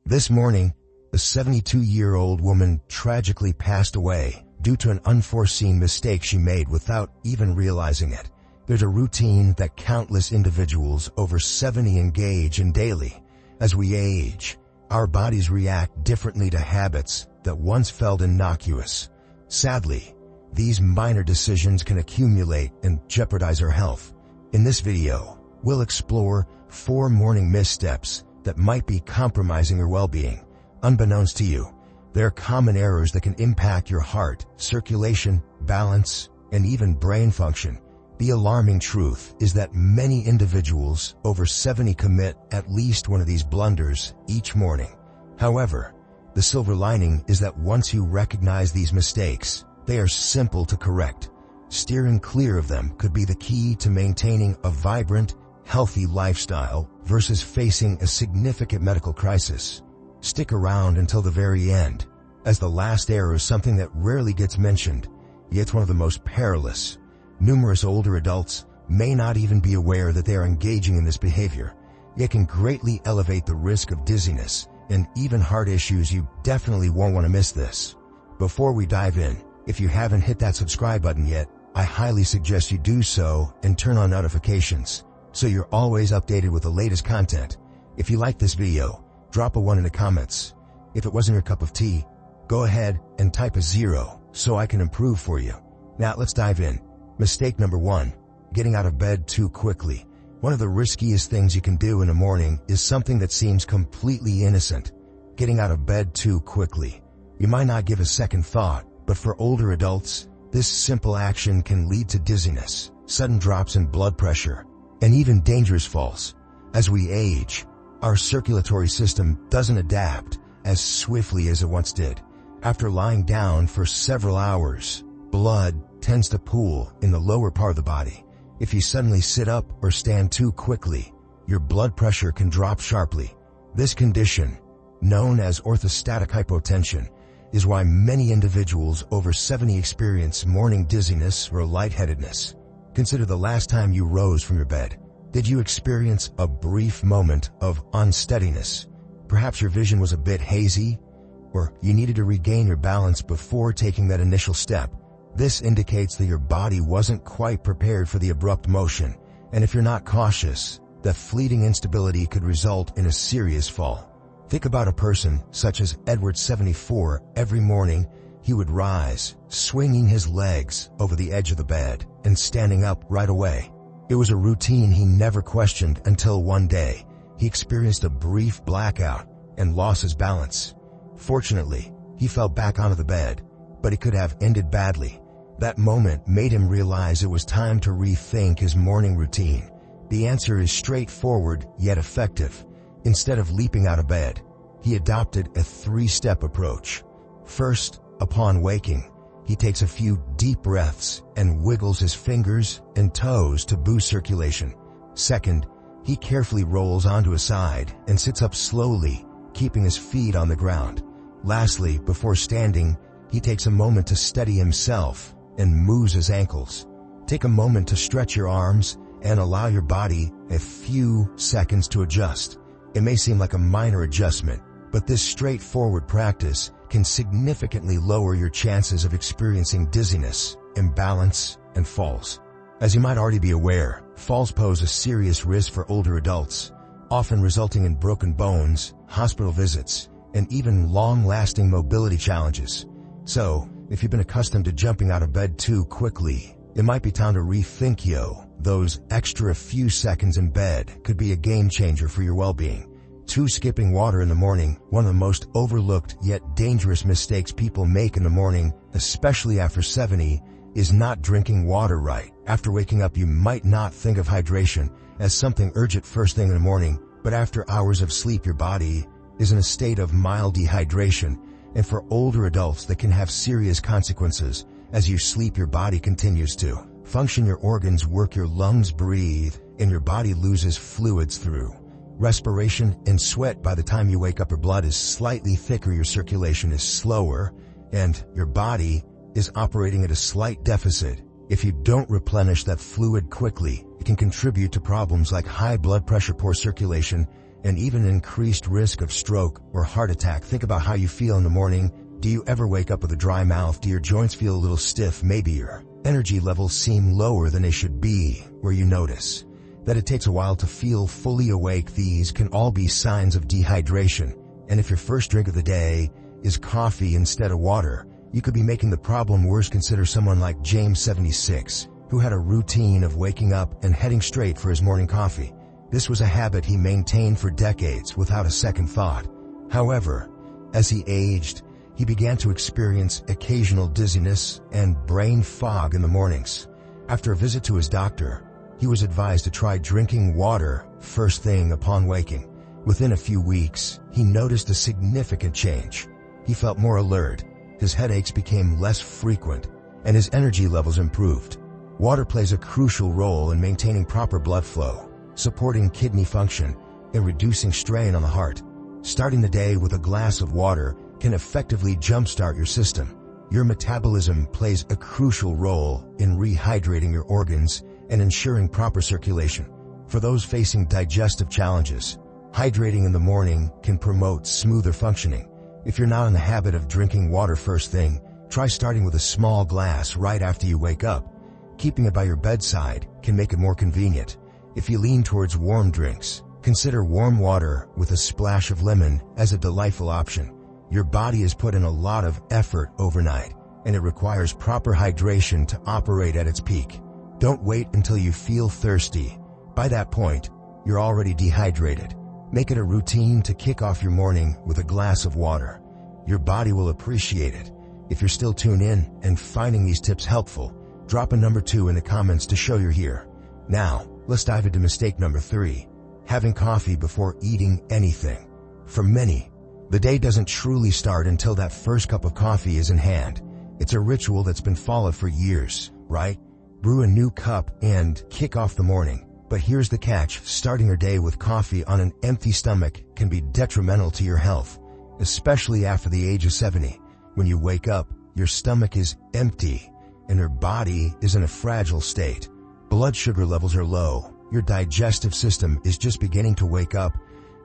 This morning, a 72-year-old woman tragically passed away due to an unforeseen mistake she made without even realizing it. There's a routine that countless individuals over 70 engage in daily. As we age, our bodies react differently to habits that once felt innocuous. Sadly, these minor decisions can accumulate and jeopardize our health. In this video, we'll explore 4 morning missteps that might be compromising your well-being. Unbeknownst to you, they're common errors that can impact your heart, circulation, balance, and even brain function. The alarming truth is that many individuals over 70 commit at least one of these blunders each morning. However, the silver lining is that once you recognize these mistakes, they are simple to correct. Steering clear of them could be the key to maintaining a vibrant, healthy lifestyle versus facing a significant medical crisis. Stick around until the very end, as the last error is something that rarely gets mentioned, yet it's one of the most perilous. Numerous older adults may not even be aware that they are engaging in this behavior. It can greatly elevate the risk of dizziness and even heart issues. You definitely won't want to miss this. Before we dive in, if you haven't hit that subscribe button yet, I highly suggest you do so and turn on notifications so you're always updated with the latest content. If you like this video, drop a 1 in the comments. If it wasn't your cup of tea, go ahead and type a 0 so I can improve for you. Now let's dive in. Mistake number 1, getting out of bed too quickly. One of the riskiest things you can do in the morning is something that seems completely innocent: getting out of bed too quickly. You might not give a second thought, but for older adults, this simple action can lead to dizziness, sudden drops in blood pressure, and even dangerous falls. As we age, our circulatory system doesn't adapt as swiftly as it once did. After lying down for several hours, blood tends to pool in the lower part of the body. If you suddenly sit up or stand too quickly, your blood pressure can drop sharply. This condition, known as orthostatic hypotension, is why many individuals over 70 experience morning dizziness or lightheadedness. Consider the last time you rose from your bed. Did you experience a brief moment of unsteadiness? Perhaps your vision was a bit hazy, or you needed to regain your balance before taking that initial step. This indicates that your body wasn't quite prepared for the abrupt motion, and if you're not cautious, that fleeting instability could result in a serious fall. Think about a person such as Edward, 74. Every morning, he would rise, swinging his legs over the edge of the bed and standing up right away. It was a routine he never questioned until one day he experienced a brief blackout and lost his balance. Fortunately, he fell back onto the bed, but it could have ended badly. That moment made him realize it was time to rethink his morning routine. The answer is straightforward yet effective. Instead of leaping out of bed, he adopted a 3-step approach. First, upon waking, he takes a few deep breaths and wiggles his fingers and toes to boost circulation. Second, he carefully rolls onto his side and sits up slowly, keeping his feet on the ground. Lastly, before standing, he takes a moment to steady himself and moves his ankles. Take a moment to stretch your arms and allow your body a few seconds to adjust. It may seem like a minor adjustment, but this straightforward practice can significantly lower your chances of experiencing dizziness, imbalance, and falls. As you might already be aware, falls pose a serious risk for older adults, often resulting in broken bones, hospital visits, and even long-lasting mobility challenges. So, if you've been accustomed to jumping out of bed too quickly, it might be time to rethink. Those extra few seconds in bed could be a game changer for your well-being. 2. Skipping water in the morning. One of the most overlooked yet dangerous mistakes people make in the morning, especially after 70, is not drinking water right. After waking up, you might not think of hydration as something urgent first thing in the morning, but after hours of sleep, your body is in a state of mild dehydration, and for older adults that can have serious consequences. As you sleep, your body continues to function, your organs work, your lungs breathe, and your body loses fluids through respiration and sweat. By the time you wake up, your blood is slightly thicker, your circulation is slower, and your body is operating at a slight deficit. If you don't replenish that fluid quickly, it can contribute to problems like high blood pressure, poor circulation, and even increased risk of stroke or heart attack. Think about how you feel in the morning. Do you ever wake up with a dry mouth? Do your joints feel a little stiff? Maybe your energy levels seem lower than they should be, or you notice that it takes a while to feel fully awake. These can all be signs of dehydration. And if your first drink of the day is coffee instead of water, you could be making the problem worse. Consider someone like James, 76, who had a routine of waking up and heading straight for his morning coffee. This was a habit he maintained for decades without a second thought. However, as he aged, he began to experience occasional dizziness and brain fog in the mornings. After a visit to his doctor, he was advised to try drinking water first thing upon waking. Within a few weeks, he noticed a significant change. He felt more alert, his headaches became less frequent, and his energy levels improved. Water plays a crucial role in maintaining proper blood flow, supporting kidney function, and reducing strain on the heart. Starting the day with a glass of water can effectively jumpstart your system. Your metabolism plays a crucial role in rehydrating your organs and ensuring proper circulation. For those facing digestive challenges, hydrating in the morning can promote smoother functioning. If you're not in the habit of drinking water first thing, try starting with a small glass right after you wake up. Keeping it by your bedside can make it more convenient. If you lean towards warm drinks, consider warm water with a splash of lemon as a delightful option. Your body has put in a lot of effort overnight, and it requires proper hydration to operate at its peak. Don't wait until you feel thirsty. By that point, you're already dehydrated. Make it a routine to kick off your morning with a glass of water. Your body will appreciate it. If you're still tuned in and finding these tips helpful, drop a number 2 in the comments to show you're here. Now, let's dive into mistake number 3, having coffee before eating anything. For many, the day doesn't truly start until that first cup of coffee is in hand. It's a ritual that's been followed for years, right? Brew a new cup and kick off the morning. But here's the catch: starting your day with coffee on an empty stomach can be detrimental to your health, especially after the age of 70. When you wake up, your stomach is empty and your body is in a fragile state. Blood sugar levels are low, your digestive system is just beginning to wake up,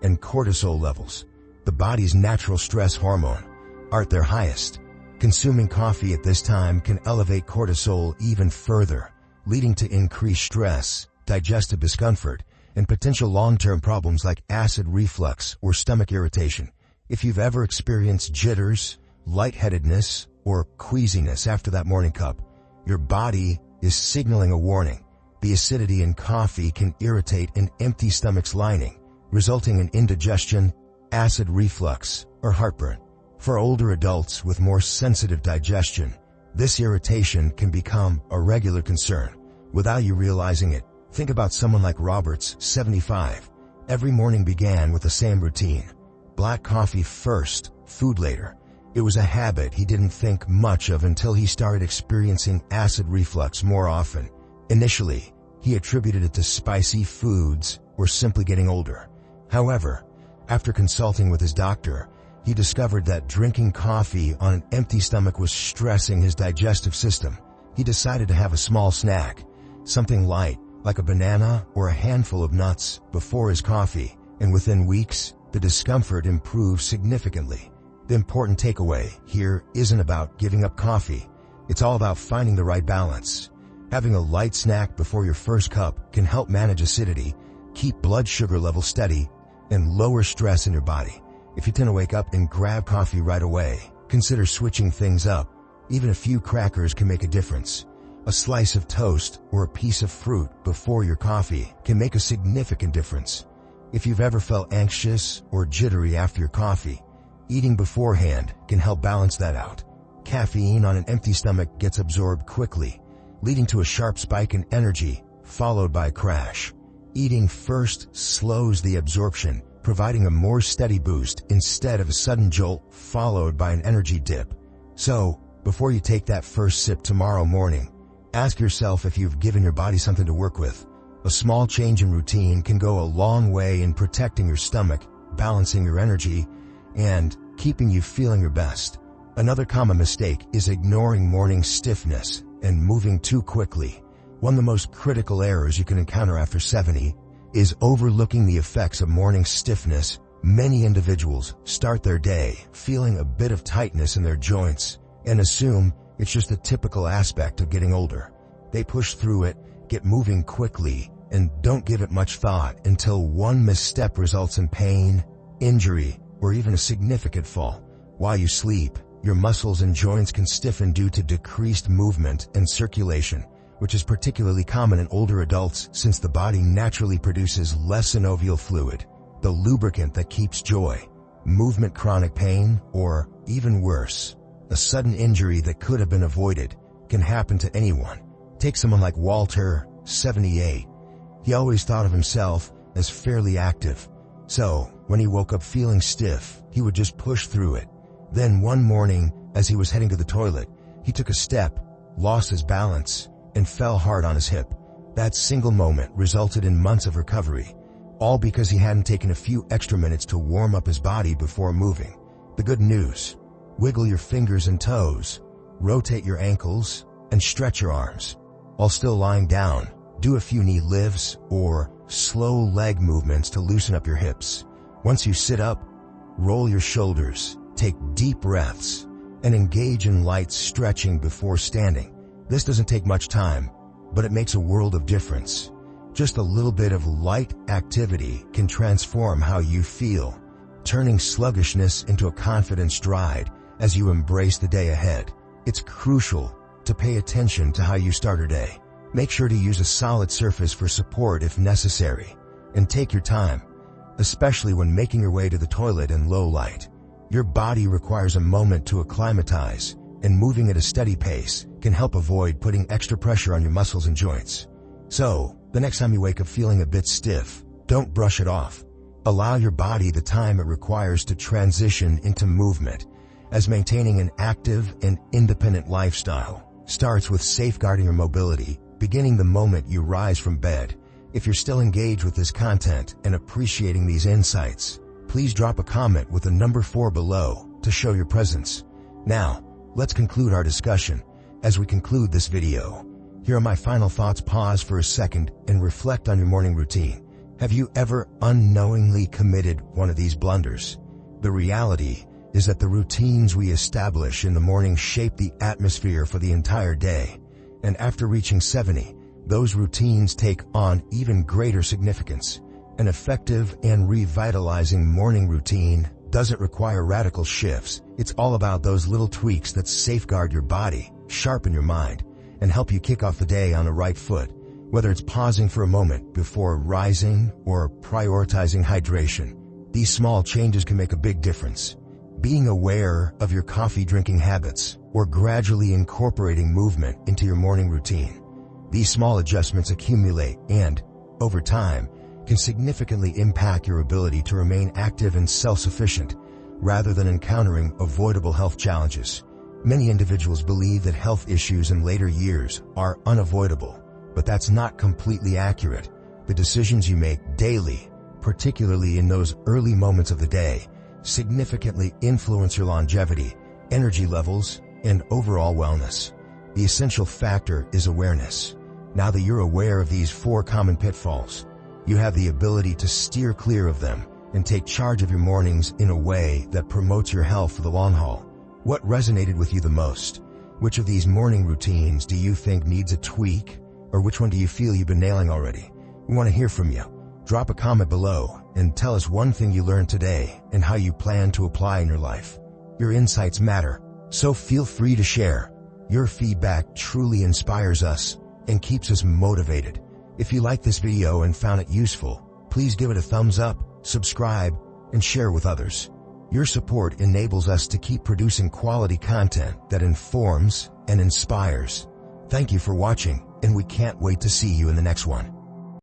and cortisol levels, the body's natural stress hormone, are at their highest. Consuming coffee at this time can elevate cortisol even further, leading to increased stress, digestive discomfort, and potential long-term problems like acid reflux or stomach irritation. If you've ever experienced jitters, lightheadedness, or queasiness after that morning cup, your body is signaling a warning. The acidity in coffee can irritate an empty stomach's lining, resulting in indigestion, acid reflux, or heartburn. For older adults with more sensitive digestion, this irritation can become a regular concern. Without you realizing it, think about someone like Roberts, 75. Every morning began with the same routine: black coffee first, food later. It was a habit he didn't think much of until he started experiencing acid reflux more often. Initially, he attributed it to spicy foods or simply getting older. However, after consulting with his doctor, he discovered that drinking coffee on an empty stomach was stressing his digestive system. He decided to have a small snack, something light, like a banana or a handful of nuts, before his coffee, and within weeks, the discomfort improved significantly. The important takeaway here isn't about giving up coffee. It's all about finding the right balance. Having a light snack before your first cup can help manage acidity, keep blood sugar levels steady, and lower stress in your body. If you tend to wake up and grab coffee right away, consider switching things up. Even a few crackers can make a difference. A slice of toast or a piece of fruit before your coffee can make a significant difference. If you've ever felt anxious or jittery after your coffee, eating beforehand can help balance that out. Caffeine on an empty stomach gets absorbed quickly, leading to a sharp spike in energy, followed by a crash. Eating first slows the absorption, providing a more steady boost instead of a sudden jolt followed by an energy dip. So, before you take that first sip tomorrow morning, ask yourself if you've given your body something to work with. A small change in routine can go a long way in protecting your stomach, balancing your energy, and keeping you feeling your best. Another common mistake is ignoring morning stiffness and moving too quickly. One of the most critical errors you can encounter after 70 is overlooking the effects of morning stiffness. Many individuals start their day feeling a bit of tightness in their joints and assume it's just a typical aspect of getting older. They push through it, get moving quickly, and don't give it much thought until one misstep results in pain, injury, or even a significant fall. While you sleep, your muscles and joints can stiffen due to decreased movement and circulation, which is particularly common in older adults since the body naturally produces less synovial fluid, the lubricant that keeps joy. Movement chronic pain, or even worse, a sudden injury that could have been avoided, can happen to anyone. Take someone like Walter, 78. He always thought of himself as fairly active. So, when he woke up feeling stiff, he would just push through it. Then one morning, as he was heading to the toilet, he took a step, lost his balance, and fell hard on his hip. That single moment resulted in months of recovery, all because he hadn't taken a few extra minutes to warm up his body before moving. The good news: wiggle your fingers and toes, rotate your ankles, and stretch your arms. While still lying down, do a few knee lifts or slow leg movements to loosen up your hips. Once you sit up, roll your shoulders, take deep breaths, and engage in light stretching before standing. This doesn't take much time, but it makes a world of difference. Just a little bit of light activity can transform how you feel, turning sluggishness into a confident stride as you embrace the day ahead. It's crucial to pay attention to how you start your day. Make sure to use a solid surface for support if necessary, and take your time, especially when making your way to the toilet in low light. Your body requires a moment to acclimatize, and moving at a steady pace can help avoid putting extra pressure on your muscles and joints. So, the next time you wake up feeling a bit stiff, don't brush it off. Allow your body the time it requires to transition into movement, as maintaining an active and independent lifestyle starts with safeguarding your mobility, beginning the moment you rise from bed. If you're still engaged with this content and appreciating these insights, please drop a comment with the number 4 below to show your presence. Now, let's conclude our discussion. As we conclude this video, here are my final thoughts. Pause for a second and reflect on your morning routine. Have you ever unknowingly committed one of these blunders? The reality is that the routines we establish in the morning shape the atmosphere for the entire day. And after reaching 70, those routines take on even greater significance. An effective and revitalizing morning routine doesn't require radical shifts. It's all about those little tweaks that safeguard your body, sharpen your mind, and help you kick off the day on the right foot. Whether it's pausing for a moment before rising or prioritizing hydration, these small changes can make a big difference. Being aware of your coffee drinking habits or gradually incorporating movement into your morning routine. These small adjustments accumulate and, over time, can significantly impact your ability to remain active and self-sufficient rather than encountering avoidable health challenges. Many individuals believe that health issues in later years are unavoidable, but that's not completely accurate. The decisions you make daily, particularly in those early moments of the day, significantly influence your longevity, energy levels, and overall wellness. The essential factor is awareness. Now that you're aware of these 4 common pitfalls, you have the ability to steer clear of them and take charge of your mornings in a way that promotes your health for the long haul. What resonated with you the most? Which of these morning routines do you think needs a tweak, or which one do you feel you've been nailing already? We want to hear from you. Drop a comment below and tell us one thing you learned today and how you plan to apply in your life. Your insights matter, so feel free to share. Your feedback truly inspires us and keeps us motivated. If you liked this video and found it useful, please give it a thumbs up, subscribe, and share with others. Your support enables us to keep producing quality content that informs and inspires. Thank you for watching, and we can't wait to see you in the next one.